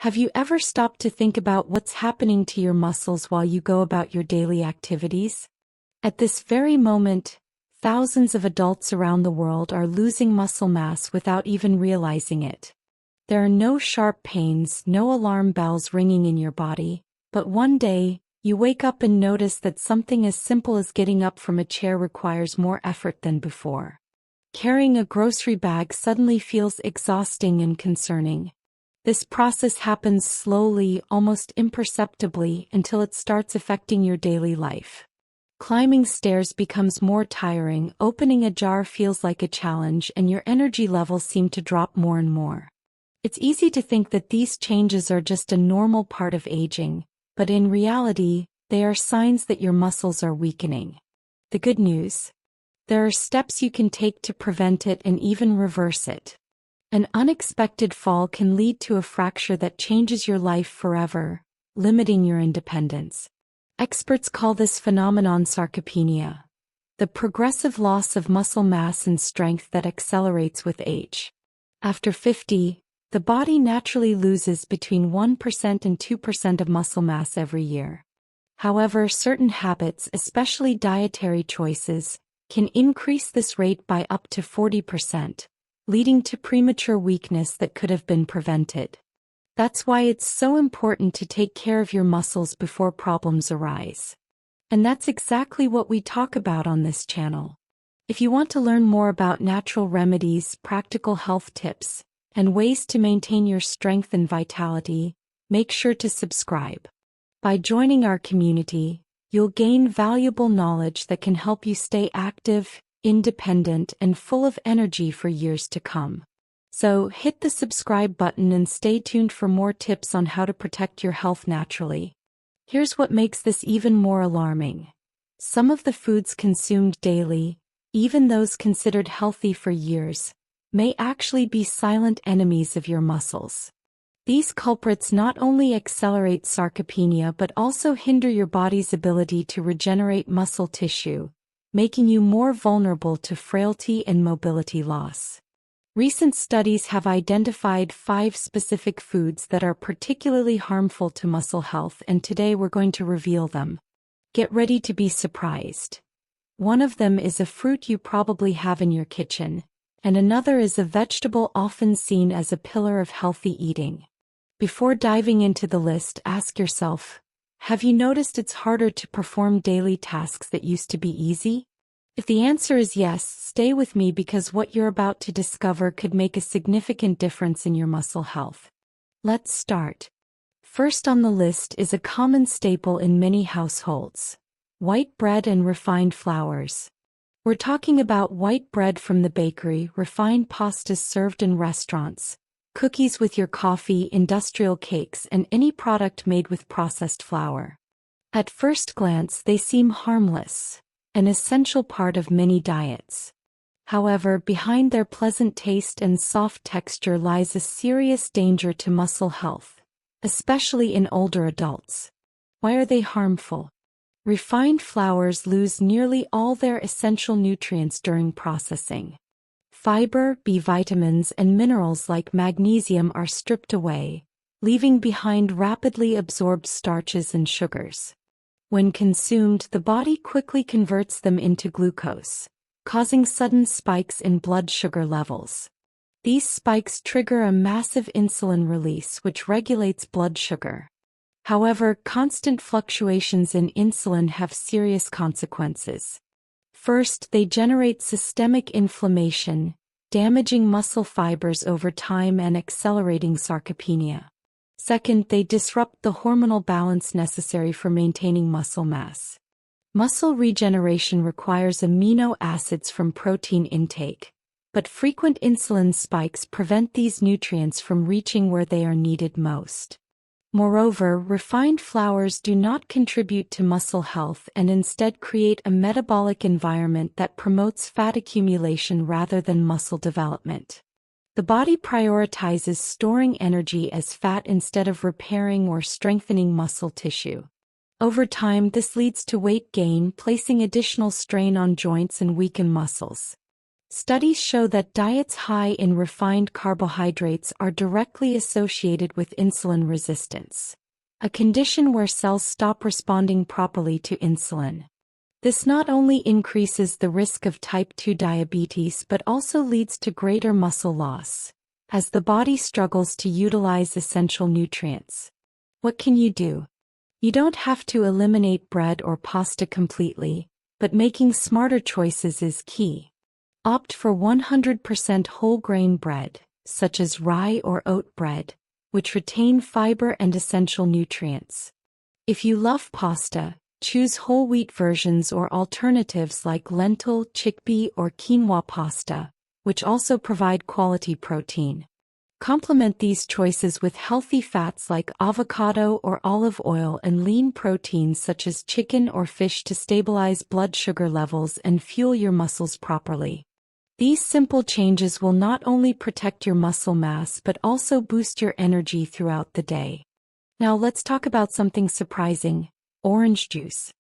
Have you ever stopped to think about what's happening to your muscles while you go about your daily activities? At this very moment, thousands of adults around the world are losing muscle mass without even realizing it. There are no sharp pains, no alarm bells ringing in your body, but one day, you wake up and notice that something as simple as getting up from a chair requires more effort than before. Carrying a grocery bag suddenly feels exhausting and concerning. This process happens slowly, almost imperceptibly, until it starts affecting your daily life. Climbing stairs becomes more tiring, opening a jar feels like a challenge, and your energy levels seem to drop more and more. It's easy to think that these changes are just a normal part of aging, but in reality, they are signs that your muscles are weakening. The good news? There are steps you can take to prevent it and even reverse it. An unexpected fall can lead to a fracture that changes your life forever, limiting your independence. Experts call this phenomenon sarcopenia, the progressive loss of muscle mass and strength that accelerates with age. After 50, the body naturally loses between 1% and 2% of muscle mass every year. However, certain habits, especially dietary choices, can increase this rate by up to 40%, leading to premature weakness that could have been prevented. That's why it's so important to take care of your muscles before problems arise. And that's exactly what we talk about on this channel. If you want to learn more about natural remedies, practical health tips, and ways to maintain your strength and vitality, make sure to subscribe. By joining our community, you'll gain valuable knowledge that can help you stay active, independent, and full of energy for years to come. So hit the subscribe button and stay tuned for more tips on how to protect your health naturally. Here's what makes this even more alarming. Some of the foods consumed daily, even those considered healthy for years, may actually be silent enemies of your muscles. These culprits not only accelerate sarcopenia but also hinder your body's ability to regenerate muscle tissue, making you more vulnerable to frailty and mobility loss. Recent studies have identified 5 specific foods that are particularly harmful to muscle health, and today we're going to reveal them. Get ready to be surprised. One of them is a fruit you probably have in your kitchen, and another is a vegetable often seen as a pillar of healthy eating. Before diving into the list, ask yourself, have you noticed it's harder to perform daily tasks that used to be easy? If the answer is yes, stay with me because what you're about to discover could make a significant difference in your muscle health. Let's start. First on the list is a common staple in many households: white bread and refined flours. We're talking about white bread from the bakery, refined pastas served in restaurants, cookies with your coffee, industrial cakes, and any product made with processed flour. At first glance, they seem harmless, an essential part of many diets. However, behind their pleasant taste and soft texture lies a serious danger to muscle health, especially in older adults. Why are they harmful? Refined flours lose nearly all their essential nutrients during processing. Fiber, B vitamins, and minerals like magnesium are stripped away, leaving behind rapidly absorbed starches and sugars. When consumed, the body quickly converts them into glucose, causing sudden spikes in blood sugar levels. These spikes trigger a massive insulin release which regulates blood sugar. However, constant fluctuations in insulin have serious consequences. First, they generate systemic inflammation, damaging muscle fibers over time and accelerating sarcopenia. Second, they disrupt the hormonal balance necessary for maintaining muscle mass. Muscle regeneration requires amino acids from protein intake, but frequent insulin spikes prevent these nutrients from reaching where they are needed most. Moreover, refined flours do not contribute to muscle health and instead create a metabolic environment that promotes fat accumulation rather than muscle development. The body prioritizes storing energy as fat instead of repairing or strengthening muscle tissue. Over time, this leads to weight gain, placing additional strain on joints and weakened muscles. Studies show that diets high in refined carbohydrates are directly associated with insulin resistance, a condition where cells stop responding properly to insulin. This not only increases the risk of type 2 diabetes but also leads to greater muscle loss, as the body struggles to utilize essential nutrients. What can you do? You don't have to eliminate bread or pasta completely, but making smarter choices is key. Opt for 100% whole grain bread, such as rye or oat bread, which retain fiber and essential nutrients. If you love pasta, choose whole wheat versions or alternatives like lentil, chickpea, or quinoa pasta, which also provide quality protein. Complement these choices with healthy fats like avocado or olive oil and lean proteins such as chicken or fish to stabilize blood sugar levels and fuel your muscles properly. These simple changes will not only protect your muscle mass but also boost your energy throughout the day. Now let's talk about something surprising: orange juice.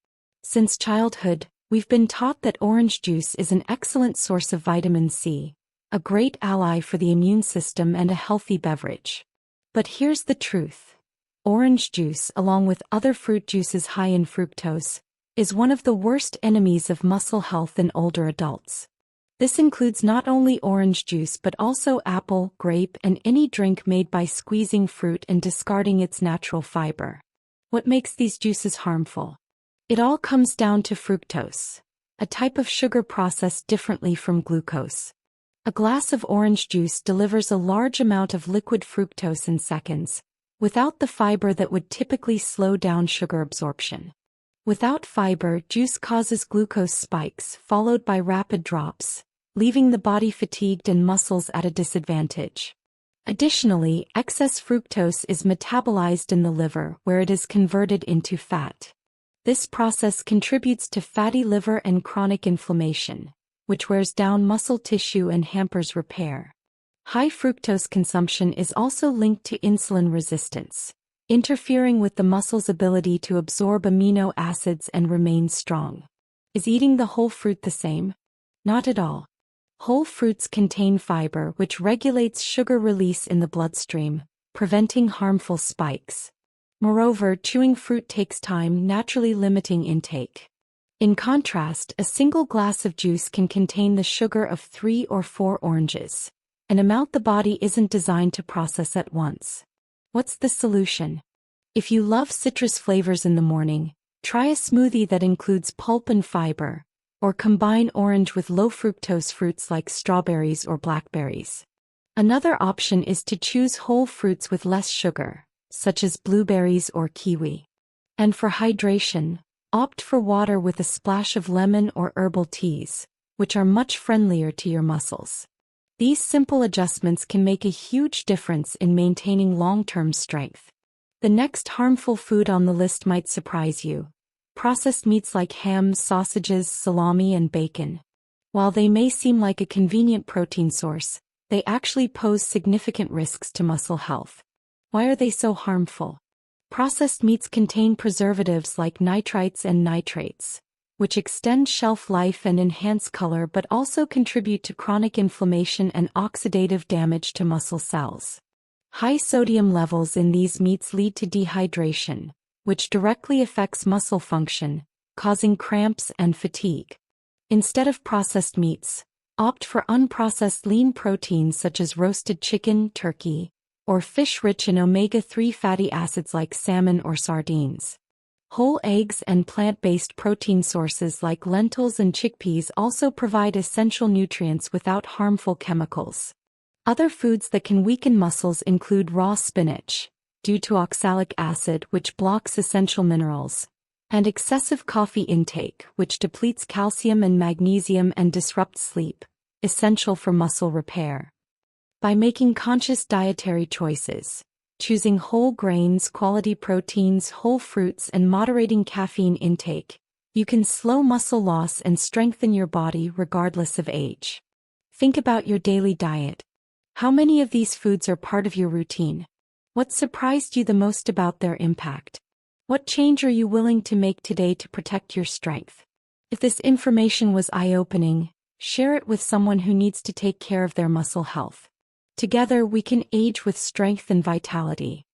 Since childhood, we've been taught that orange juice is an excellent source of vitamin C, a great ally for the immune system and a healthy beverage. But here's the truth. Orange juice, along with other fruit juices high in fructose, is one of the worst enemies of muscle health in older adults. This includes not only orange juice but also apple, grape, and any drink made by squeezing fruit and discarding its natural fiber. What makes these juices harmful? It all comes down to fructose, a type of sugar processed differently from glucose. A glass of orange juice delivers a large amount of liquid fructose in seconds, without the fiber that would typically slow down sugar absorption. Without fiber, juice causes glucose spikes, followed by rapid drops, leaving the body fatigued and muscles at a disadvantage. Additionally, excess fructose is metabolized in the liver, where it is converted into fat. This process contributes to fatty liver and chronic inflammation, which wears down muscle tissue and hampers repair. High fructose consumption is also linked to insulin resistance, interfering with the muscle's ability to absorb amino acids and remain strong. Is eating the whole fruit the same? Not at all. Whole fruits contain fiber, which regulates sugar release in the bloodstream, preventing harmful spikes. Moreover, chewing fruit takes time, naturally limiting intake. In contrast, a single glass of juice can contain the sugar of 3 or 4 oranges, an amount the body isn't designed to process at once. What's the solution? If you love citrus flavors in the morning, try a smoothie that includes pulp and fiber, or combine orange with low fructose fruits like strawberries or blackberries. Another option is to choose whole fruits with less sugar, such as blueberries or kiwi. And for hydration, opt for water with a splash of lemon or herbal teas, which are much friendlier to your muscles. These simple adjustments can make a huge difference in maintaining long-term strength. The next harmful food on the list might surprise you: processed meats like ham, sausages, salami, and bacon. While they may seem like a convenient protein source, they actually pose significant risks to muscle health. Why are they so harmful? Processed meats contain preservatives like nitrites and nitrates, which extend shelf life and enhance color but also contribute to chronic inflammation and oxidative damage to muscle cells. High sodium levels in these meats lead to dehydration, which directly affects muscle function, causing cramps and fatigue. Instead of processed meats, opt for unprocessed lean proteins such as roasted chicken, turkey, or fish rich in omega-3 fatty acids like salmon or sardines. Whole eggs and plant-based protein sources like lentils and chickpeas also provide essential nutrients without harmful chemicals. Other foods that can weaken muscles include raw spinach, due to oxalic acid which blocks essential minerals, and excessive coffee intake, which depletes calcium and magnesium and disrupts sleep, essential for muscle repair. By making conscious dietary choices, choosing whole grains, quality proteins, whole fruits, and moderating caffeine intake, you can slow muscle loss and strengthen your body regardless of age. Think about your daily diet. How many of these foods are part of your routine? What surprised you the most about their impact? What change are you willing to make today to protect your strength? If this information was eye-opening, Share it with someone who needs to take care of their muscle health. Together we can age with strength and vitality.